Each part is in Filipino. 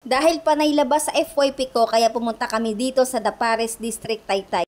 Dahil panay labas sa FYP ko, kaya pumunta kami dito sa The Pares District, Taytay.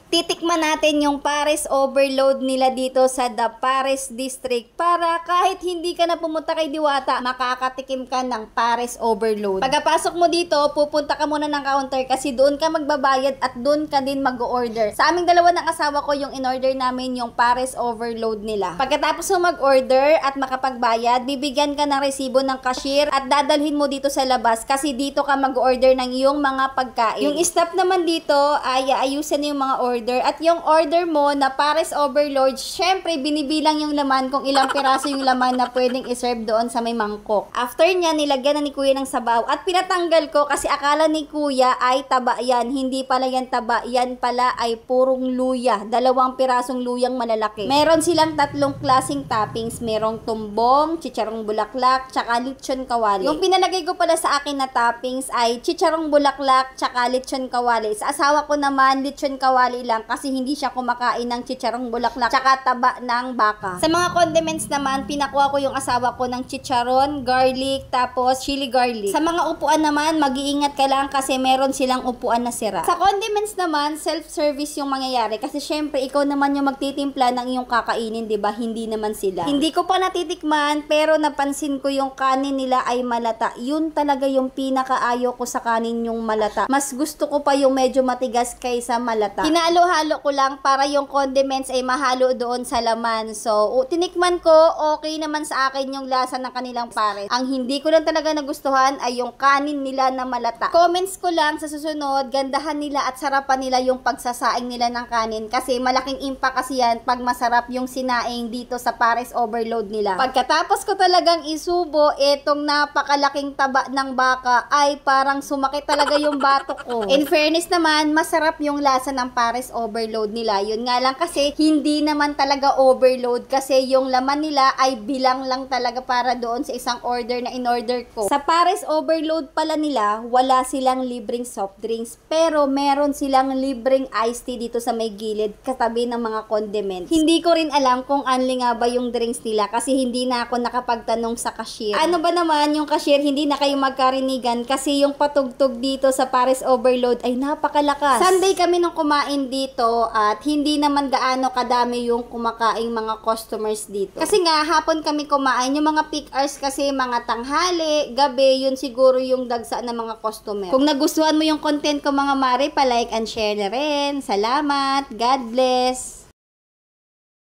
Titikman natin yung Pares overload nila dito sa The Pares District para kahit hindi ka na pumunta kay Diwata, makakatikim ka ng Pares overload. Pagkapasok mo dito, pupunta ka muna ng counter kasi doon ka magbabayad at doon ka din mag-order. Sa aming dalawa ng asawa ko, yung in-order namin yung Pares overload nila. Pagkatapos mo mag-order at makapagbayad, bibigyan ka ng resibo ng cashier at dadalhin mo dito sa labas kasi dito ka mag-order ng iyong mga pagkain. Yung staff naman dito ay ayusin yung mga order. At yung order mo na Pares overload, syempre binibilang yung laman kung ilang piraso yung laman na pwedeng iserve doon sa may mangkok. After niya, nilagyan na ni Kuya ng sabaw at pinatanggal ko kasi akala ni Kuya ay taba yan. Hindi pala yan taba, yan pala ay purong luya. 2 pirasong luyang malalaki. Meron silang 3 klaseng toppings. Merong tumbong, chicharong bulaklak, tsaka lechon kawali. Yung pinalagay ko pala sa akin na toppings ay chicharong bulaklak, tsaka lechon kawali. Sa asawa ko naman, lechon kawali lang kasi hindi siya kumakain ng chicharong bulaklak tsaka taba ng baka. Sa mga condiments naman, pinakuha ko yung asawa ko ng chicharon, garlic, tapos chili garlic. Sa mga upuan naman, mag-iingat ka lang kasi meron silang upuan na sira. Sa condiments naman, self-service yung mangyayari kasi syempre ikaw naman yung magtitimpla ng iyong kakainin, 'di ba? Hindi naman sila. Hindi ko pa natitikman pero napansin ko yung kanin nila ay malata. Yun talaga yung pinakaayo ko sa kanin, yung malata. Mas gusto ko pa yung medyo matigas kaysa malata. Hinalo-halo ko lang para yung condiments ay mahalo doon sa laman. So, tinikman ko, okay naman sa akin yung lasa ng kanilang Pares. Ang hindi ko lang talaga nagustuhan ay yung kanin nila na malata. Comments ko lang sa susunod, gandahan nila at sarapan nila yung pagsasaing nila ng kanin kasi malaking impact kasi yan pag masarap yung sinaing dito sa Pares overload nila. Pagkatapos ko talagang isubo, etong napakalaking taba ng baka ay parang sumakit talaga yung batok ko. In fairness naman, masarap yung lasa ng Pares overload nila. Yun nga lang kasi hindi naman talaga overload kasi yung laman nila ay bilang lang talaga para doon sa isang order na in-order ko. Sa Pares overload pala nila, wala silang libreng soft drinks pero meron silang libreng iced tea dito sa may gilid katabi ng mga condiments. Hindi ko rin alam kung anli nga ba yung drinks nila kasi hindi na ako nakapagtanong sa cashier. Ano ba naman yung cashier, hindi na kayo magkarinigan kasi yung patugtog dito sa Pares overload ay napakalakas. Sunday kami nung kumain dito at hindi naman gaano kadami yung kumakaing mga customers dito. Kasi nga hapon kami kumain, yung mga peak hours kasi mga tanghali, gabi, yun siguro yung dagsa ng mga customer. Kung nagustuhan mo yung content ko mga mare, pa-like and share na rin. Salamat. God bless.